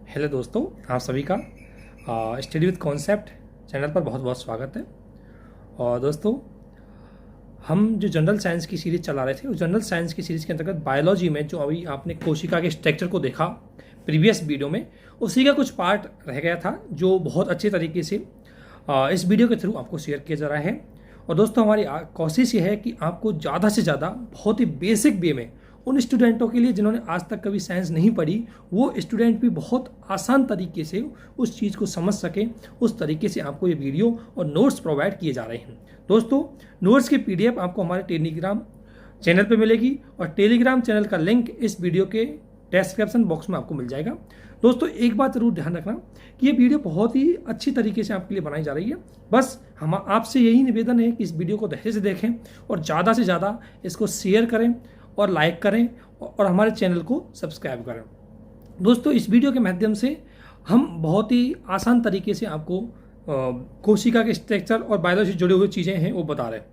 Hello दोस्तों, आप सभी का स्टडी विद कॉन्सेप्ट चैनल पर बहुत बहुत स्वागत है। और दोस्तों, हम जो जनरल साइंस की सीरीज़ चला रहे थे, उस जनरल साइंस की सीरीज़ के अंतर्गत बायोलॉजी में जो अभी आपने कोशिका के स्ट्रक्चर को देखा प्रीवियस वीडियो में, उसी का कुछ पार्ट रह गया था जो बहुत अच्छे तरीके से इस वीडियो के थ्रू आपको शेयर किया जा रहा है। और दोस्तों, हमारी कोशिश ये है कि आपको ज़्यादा से ज़्यादा बहुत ही बेसिक वे में उन स्टूडेंटों के लिए जिन्होंने आज तक कभी साइंस नहीं पढ़ी, वो स्टूडेंट भी बहुत आसान तरीके से उस चीज़ को समझ सकें, उस तरीके से आपको ये वीडियो और नोट्स प्रोवाइड किए जा रहे हैं। दोस्तों, नोट्स की पीडीएफ आपको हमारे टेलीग्राम चैनल पे मिलेगी और टेलीग्राम चैनल का लिंक इस वीडियो के डिस्क्रिप्शन बॉक्स में आपको मिल जाएगा। दोस्तों, एक बात जरूर ध्यान रखना कि ये वीडियो बहुत ही अच्छी तरीके से आपके लिए बनाई जा रही है। बस हम आपसे यही निवेदन है कि इस वीडियो को धैर्य से देखें और ज़्यादा से ज़्यादा इसको शेयर करें और लाइक करें और हमारे चैनल को सब्सक्राइब करें। दोस्तों, इस वीडियो के माध्यम से हम बहुत ही आसान तरीके से आपको कोशिका के स्ट्रक्चर और बायोलॉजी से जुड़े हुए चीज़ें हैं वो बता रहे हैं,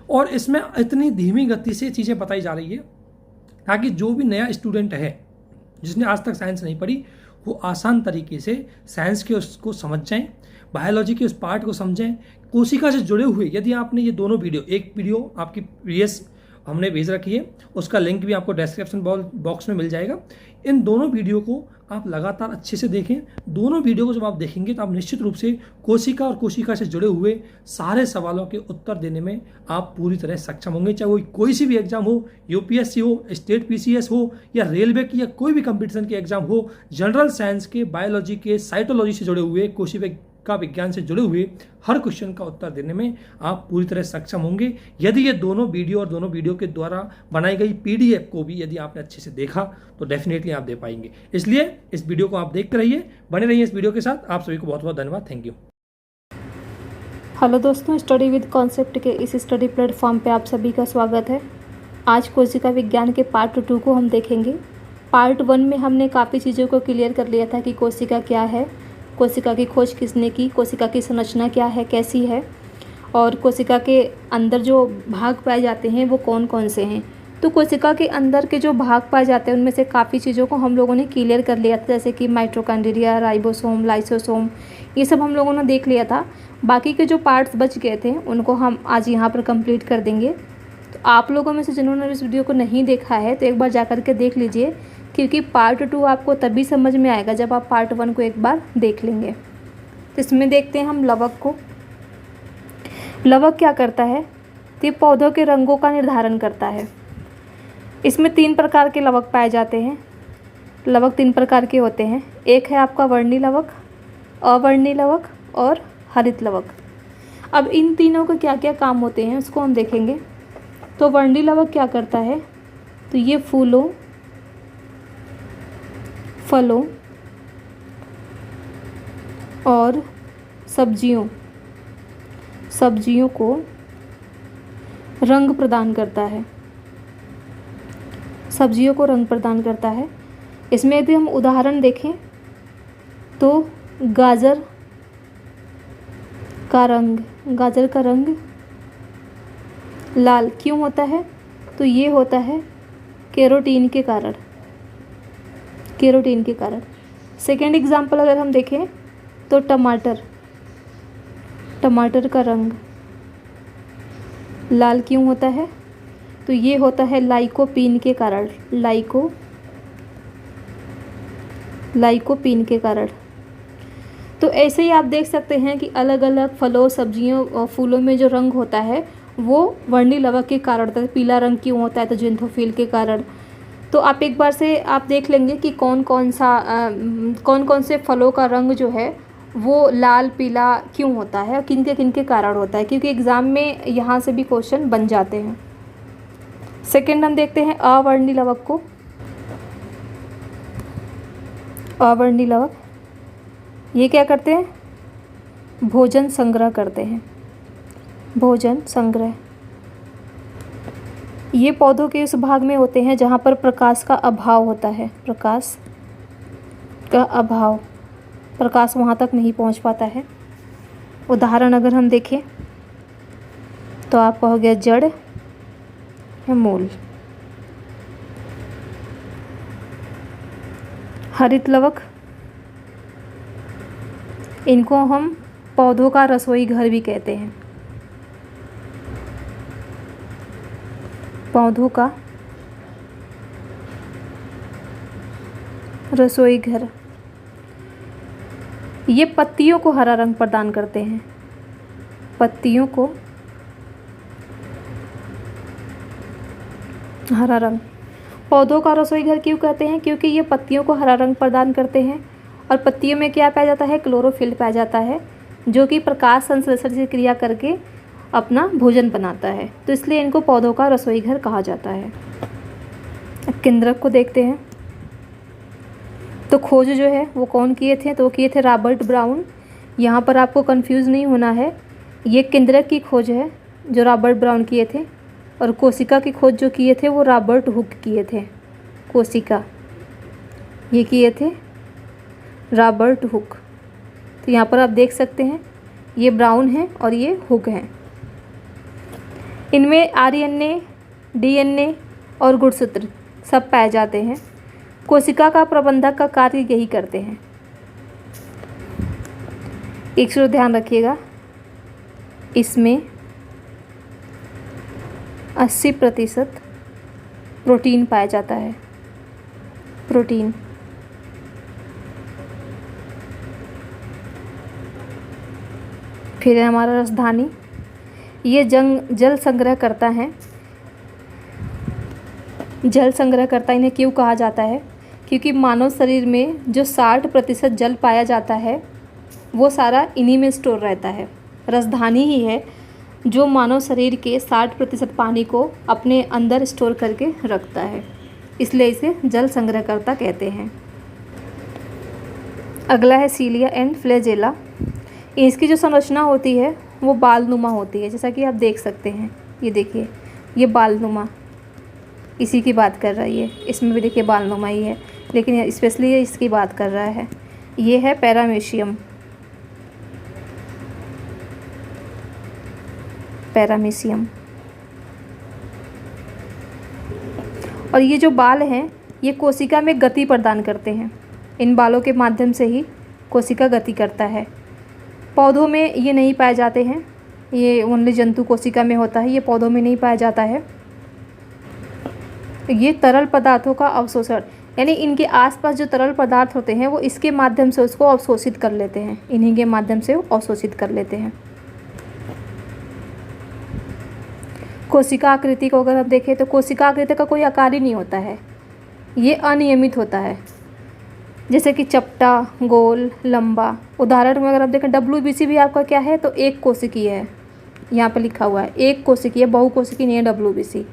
और इसमें इतनी धीमी गति से चीज़ें बताई जा रही है ताकि जो भी नया स्टूडेंट है जिसने आज तक साइंस नहीं पढ़ी, वो आसान तरीके से साइंस के उसको समझ जाएं, बायोलॉजी के उस पार्ट को समझें। कोशिका से जुड़े हुए यदि आपने ये दोनों वीडियो, एक वीडियो आपकी प्रीवियस हमने भेज रखी है, उसका लिंक भी आपको डिस्क्रिप्शन बॉक्स में मिल जाएगा। इन दोनों वीडियो को आप लगातार अच्छे से देखें। दोनों वीडियो को जब आप देखेंगे तो आप निश्चित रूप से कोशिका और कोशिका से जुड़े हुए सारे सवालों के उत्तर देने में आप पूरी तरह सक्षम होंगे। चाहे वो कोई सी भी एग्जाम हो, यूपीएससी हो, स्टेट पीसीएस हो, या रेलवे की या कोई भी कंपटीशन के एग्जाम हो, जनरल साइंस के, बायोलॉजी के, साइटोलॉजी से जुड़े हुए, कोशिका विज्ञान से जुड़े हुए हर क्वेश्चन का उत्तर देने में आप पूरी तरह सक्षम होंगे यदि ये दोनों वीडियो और दोनों वीडियो के द्वारा बनाई गई पीडीएफ को भी यदि आपने अच्छे से देखा तो डेफिनेटली आप दे पाएंगे। इसलिए इस वीडियो को आप देखते रहिए, बने रहिए इस वीडियो के साथ। आप सभी को बहुत बहुत धन्यवाद। Thank you. हेलो दोस्तों, स्टडी विद कॉन्सेप्ट के इस स्टडी प्लेटफॉर्म पे आप सभी का स्वागत है। आज कोशिका विज्ञान के पार्ट 2 को हम देखेंगे। पार्ट 1 में हमने काफ़ी चीज़ों को क्लियर कर लिया था कि कोशिका क्या है, कोशिका की खोज किसने की, कोशिका की संरचना क्या है, कैसी है, और कोशिका के अंदर जो भाग पाए जाते हैं वो कौन कौन से हैं। तो कोशिका के अंदर के जो भाग पाए जाते हैं उनमें से काफ़ी चीज़ों को हम लोगों ने क्लियर कर लिया था, जैसे कि माइटोकॉन्ड्रिया, राइबोसोम, लाइसोसोम, ये सब हम लोगों ने देख लिया था। बाकी के जो पार्ट्स बच गए थे उनको हम आज यहाँ पर कंप्लीट कर देंगे। तो आप लोगों में से जिन्होंने इस वीडियो को नहीं देखा है तो एक बार जा कर के देख लीजिए, क्योंकि पार्ट 2 आपको तभी समझ में आएगा जब आप पार्ट 1 को एक बार देख लेंगे। तो इसमें देखते हैं हम लवक को। लवक क्या करता है? तो ये पौधों के रंगों का निर्धारण करता है। इसमें 3 प्रकार के लवक पाए जाते हैं। लवक 3 प्रकार के होते हैं। एक है आपका वर्णी लवक, अवर्णी लवक और हरित लवक। अब इन तीनों के क्या क्या काम होते हैं उसको हम देखेंगे। तो वर्णी लवक क्या करता है? तो ये फूलों, फलों और सब्जियों को रंग प्रदान करता है। सब्जियों को रंग प्रदान करता है। इसमें यदि हम उदाहरण देखें तो गाजर का रंग लाल क्यों होता है? तो ये होता है केरोटीन के कारण। सेकेंड एग्जाम्पल अगर हम देखें तो टमाटर का रंग लाल क्यों होता है? तो ये होता है लाइकोपीन के कारण। लाइकोपीन के कारण। तो ऐसे ही आप देख सकते हैं कि अलग अलग फलों, सब्जियों और फूलों में जो रंग होता है वो वर्णी लवक के कारण होता है। पीला रंग क्यों होता है? तो ज़िंथोफिल के कारण। तो आप एक बार से आप देख लेंगे कि कौन कौन से फलों का रंग जो है वो लाल पीला क्यों होता है और किन के कारण होता है, क्योंकि एग्ज़ाम में यहाँ से भी क्वेश्चन बन जाते हैं। सेकेंड हम देखते हैं अवर्णी लवक को। अवर्णी लवक ये क्या करते हैं? भोजन संग्रह करते हैं। ये पौधों के उस भाग में होते हैं जहाँ पर प्रकाश का अभाव होता है। प्रकाश वहाँ तक नहीं पहुँच पाता है। उदाहरण अगर हम देखें तो आपका हो गया जड़ या मूल। हरित लवक इनको हम पौधों का रसोई घर भी कहते हैं। पौधों का रसोई घर। ये पत्तियों को हरा रंग प्रदान करते हैं। पत्तियों को हरा रंग। पौधों का रसोई घर क्यों कहते हैं? क्योंकि ये पत्तियों को हरा रंग प्रदान करते हैं और पत्तियों में क्या पाया जाता है? क्लोरोफिल पाया जाता है, जो कि प्रकाश संश्लेषण से क्रिया करके अपना भोजन बनाता है। तो इसलिए इनको पौधों का रसोई घर कहा जाता है। अब केंद्रक को देखते हैं। तो खोज जो है वो कौन किए थे? तो वो किए थे रॉबर्ट ब्राउन। यहाँ पर आपको कंफ्यूज नहीं होना है, ये केंद्रक की खोज है जो रॉबर्ट ब्राउन किए थे, और कोशिका की खोज जो किए थे वो रॉबर्ट हुक किए थे। कोशिका ये किए थे रॉबर्ट हुक। तो यहाँ पर आप देख सकते हैं ये ब्राउन है और ये हुक हैं। इनमें आरएनए, डीएनए और गुणसूत्र सब पाए जाते हैं। कोशिका का प्रबंधक का कार्य यही करते हैं। एक चीज़ ध्यान रखिएगा, इसमें 80% प्रोटीन पाया जाता है। प्रोटीन। फिर है हमारा रसधानी। ये जल संग्रह करता है। जल संग्रह करता इन्हें क्यों कहा जाता है? क्योंकि मानव शरीर में जो 60% जल पाया जाता है वो सारा इन्हीं में स्टोर रहता है। रसधानी ही है जो मानव शरीर के 60% पानी को अपने अंदर स्टोर करके रखता है, इसलिए इसे जल संग्रहकर्ता कहते हैं। अगला है सीलिया एंड फ्लैजेला। इसकी जो संरचना होती है वो बालनुमा होती है, जैसा कि आप देख सकते हैं। ये देखिए, ये बालनुमा, इसी की बात कर रहा है। ये इसमें भी देखिए बालनुमा ही है, लेकिन स्पेशली ये इसकी बात कर रहा है। ये है पैरामीशियम। पैरामीशियम। और ये जो बाल हैं ये कोशिका में गति प्रदान करते हैं। इन बालों के माध्यम से ही कोशिका गति करता है। पौधों में ये नहीं पाए जाते हैं, ये ओनली जंतु कोशिका में होता है, ये पौधों में नहीं पाया जाता है। ये तरल पदार्थों का अवशोषण, यानी इनके आसपास जो तरल पदार्थ होते हैं वो इसके माध्यम से उसको अवशोषित कर लेते हैं। इन्हीं के माध्यम से वो अवशोषित कर लेते हैं। कोशिका आकृति को अगर आप देखें तो कोशिका आकृति का कोई आकार ही नहीं होता है, ये अनियमित होता है। जैसे कि चपटा, गोल, लंबा। उदाहरण में अगर आप देखें WBC भी आपका क्या है? तो एक कोशिकीय है। यहाँ पे लिखा हुआ है एक कोशिकीय, बहुकोशिकीय नहीं है WBC।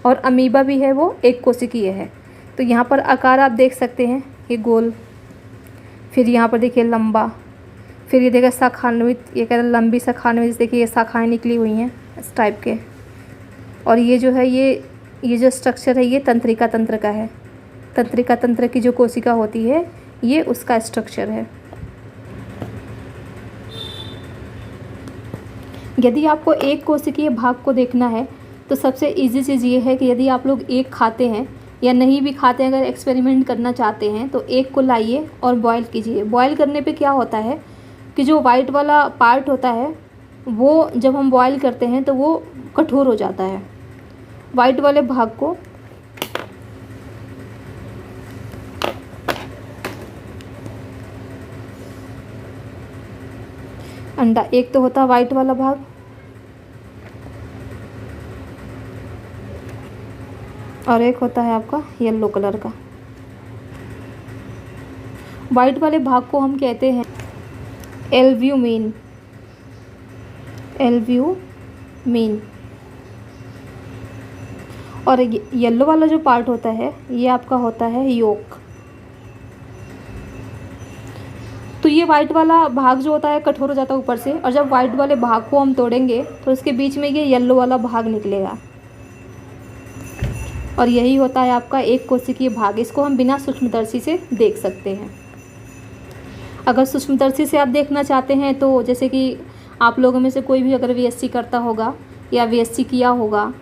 और अमीबा भी है वो एक कोशिकीय है। तो यहाँ पर आकार आप देख सकते हैं, ये गोल, फिर यहाँ पर देखिए लंबा, फिर ये देखिए शाखान्वित, ये कह रहे लंबी शाखान्वित, देखिए ये शाखाएँ निकली हुई हैं इस टाइप के। और ये जो है ये जो स्ट्रक्चर है ये तंत्रिका तंत्र का है। तंत्रिका तंत्र की जो कोशिका होती है ये उसका स्ट्रक्चर है। यदि आपको एक कोशिकीय भाग को देखना है तो सबसे इजी चीज़ ये है कि यदि आप लोग एक खाते हैं या नहीं भी खाते हैं, अगर एक्सपेरिमेंट करना चाहते हैं तो एक को लाइए और बॉईल कीजिए। बॉईल करने पे क्या होता है कि जो वाइट वाला पार्ट होता है वो जब हम बॉईल करते हैं तो वो कठोर हो जाता है। वाइट वाले भाग को अंडा एक तो होता है वाइट वाला भाग, और एक होता है आपका येलो कलर का। वाइट वाले भाग को हम कहते हैं एल्ब्यूमिन। एल्ब्यूमिन। और येलो वाला जो पार्ट होता है ये आपका होता है योक। तो ये वाइट वाला भाग जो होता है कठोर हो जाता है ऊपर से, और जब वाइट वाले भाग को हम तोड़ेंगे तो उसके बीच में ये येलो वाला भाग निकलेगा, और यही होता है आपका एक कोशिकीय भाग। इसको हम बिना सूक्ष्मदर्शी से देख सकते हैं। अगर सूक्ष्मदर्शी से आप देखना चाहते हैं तो जैसे कि आप लोगों में से कोई भी अगर VSC करता होगा या VSC किया होगा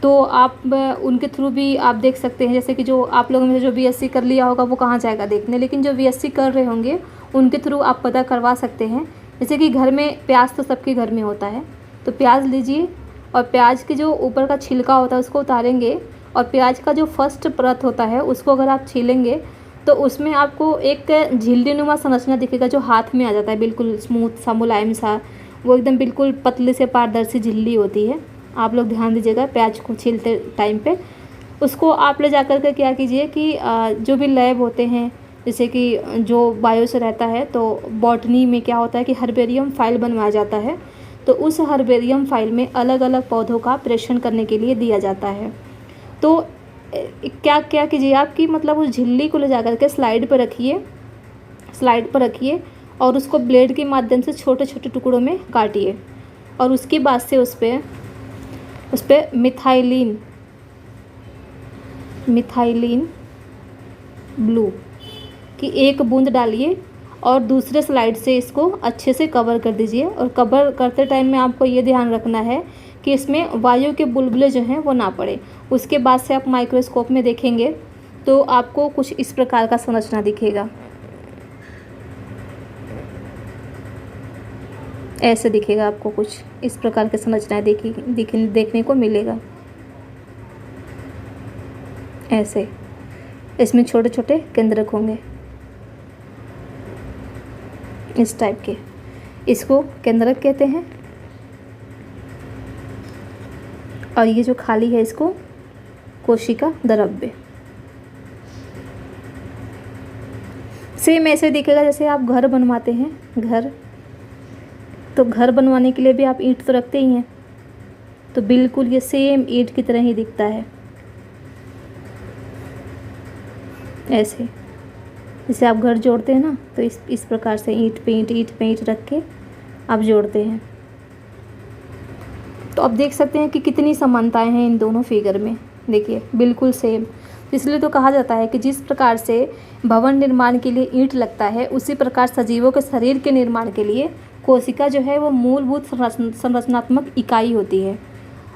तो आप उनके थ्रू भी आप देख सकते हैं। जैसे कि जो आप लोगों में से जो बीएससी कर लिया होगा वो कहाँ जाएगा देखने, लेकिन जो बीएससी कर रहे होंगे उनके थ्रू आप पता करवा सकते हैं। जैसे कि घर में प्याज तो सबके घर में होता है, तो प्याज लीजिए और प्याज के जो ऊपर का छिलका होता है उसको उतारेंगे और प्याज का जो फर्स्ट परत होता है उसको अगर आप छीलेंगे तो उसमें आपको एक झिल्लीनुमा संरचना दिखेगा जो हाथ में आ जाता है, बिल्कुल स्मूथ सा मुलायम सा, वो एकदम बिल्कुल पतली से पारदर्शी झिल्ली होती है। आप लोग ध्यान दीजिएगा प्याज को छीलते टाइम पे। उसको आप ले जा कर के क्या कीजिए कि जो भी लैब होते हैं, जैसे कि जो बायो से रहता है, तो बॉटनी में क्या होता है कि हर्बेरियम फाइल बनवाया जाता है, तो उस हर्बेरियम फाइल में अलग अलग पौधों का प्रेषण करने के लिए दिया जाता है। तो क्या क्या कीजिए आपकी मतलब उस झिल्ली को ले जा कर के स्लाइड पर रखिए और उसको ब्लेड के माध्यम से छोटे छोटे टुकड़ों में काटिए और उसके बाद से उस पर मिथाइलिन ब्लू की 1 बूंद डालिए और दूसरे स्लाइड से इसको अच्छे से कवर कर दीजिए। और कवर करते टाइम में आपको ये ध्यान रखना है कि इसमें वायु के बुलबुले जो हैं वो ना पड़े। उसके बाद से आप माइक्रोस्कोप में देखेंगे तो आपको कुछ इस प्रकार का संरचना दिखेगा, ऐसे दिखेगा आपको, कुछ इस प्रकार की संरचनाएं देखने को मिलेगा। ऐसे इसमें छोटे छोटे केंद्रक होंगे इस टाइप के, इसको केंद्रक कहते हैं। और ये जो खाली है इसको कोशिका द्रव्य। सेम ऐसे दिखेगा जैसे आप घर बनवाते हैं, घर तो घर बनवाने के लिए भी आप ईंट तो रखते ही हैं, तो बिल्कुल ये सेम ईंट की तरह ही दिखता है। ऐसे जैसे आप घर जोड़ते हैं ना, तो इस प्रकार से ईंट पे ईंट रख के आप जोड़ते हैं। तो आप देख सकते हैं कि कितनी समानताएं हैं इन दोनों फिगर में, देखिए बिल्कुल सेम। इसलिए तो कहा जाता है कि जिस प्रकार से भवन निर्माण के लिए ईंट लगता है, उसी प्रकार सजीवों के शरीर के निर्माण के लिए कोशिका जो है वो मूलभूत संरचनात्मक इकाई होती है।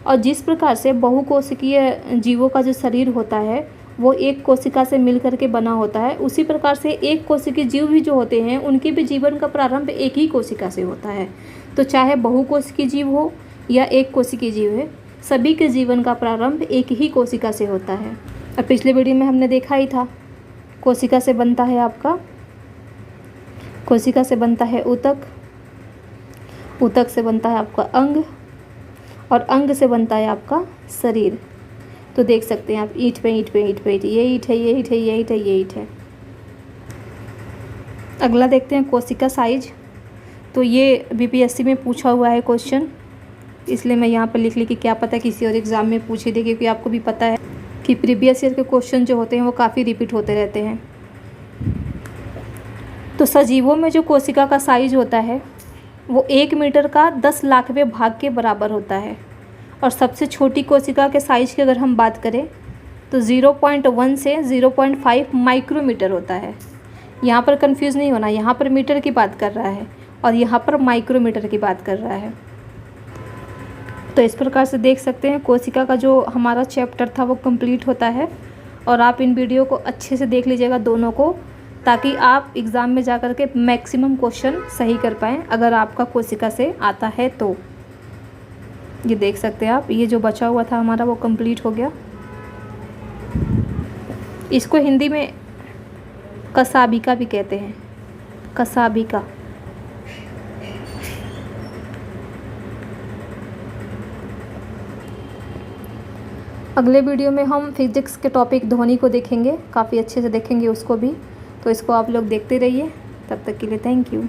और जिस प्रकार से बहुकोशिकीय जीवों का जो शरीर होता है वो एक कोशिका से मिलकर के बना होता है, उसी प्रकार से एक कोशिकीय जीव भी जो होते हैं उनके भी जीवन का प्रारंभ एक ही कोशिका से होता है। तो चाहे बहुकोशिकीय जीव हो या एक कोशिकीय जीव है, सभी के जीवन का प्रारंभ एक ही कोशिका से होता है। अब पिछले वीडियो में हमने देखा ही था, कोशिका से बनता है आपका, कोशिका से बनता है ऊतक, ऊतक से बनता है आपका अंग और अंग से बनता है आपका शरीर। तो देख सकते हैं आप ईंट पे ईंट ये ईंट है, ये ईंट है, ये ईंट है, ये ईंट है। अगला देखते हैं कोशिका साइज। तो ये बीपीएससी में पूछा हुआ है क्वेश्चन, इसलिए मैं यहाँ पर लिख ली कि क्या पता किसी और एग्ज़ाम में पूछे दे, क्योंकि आपको भी पता है कि प्रीवियस ईयर के क्वेश्चन जो होते हैं वो काफ़ी रिपीट होते रहते हैं। तो सजीवों में जो कोशिका का साइज होता है वो 1 मीटर का 10 लाखवें भाग के बराबर होता है। और सबसे छोटी कोशिका के साइज की अगर हम बात करें तो 0.1 से 0.5 माइक्रोमीटर होता है। यहाँ पर कंफ्यूज नहीं होना, यहाँ पर मीटर की बात कर रहा है और यहाँ पर माइक्रोमीटर की बात कर रहा है। तो इस प्रकार से देख सकते हैं कोशिका का जो हमारा चैप्टर था वो कंप्लीट होता है। और आप इन वीडियो को अच्छे से देख लीजिएगा दोनों को, ताकि आप एग्ज़ाम में जा कर के मैक्सिमम क्वेश्चन सही कर पाएँ अगर आपका कोशिका से आता है तो। ये देख सकते हैं आप, ये जो बचा हुआ था हमारा वो कंप्लीट हो गया। इसको हिंदी में कसाबिका भी कहते हैं, कसाबिका। अगले वीडियो में हम फिजिक्स के टॉपिक ध्वनि को देखेंगे, काफ़ी अच्छे से देखेंगे उसको भी। तो इसको आप लोग देखते रहिए, तब तक के लिए थैंक यू।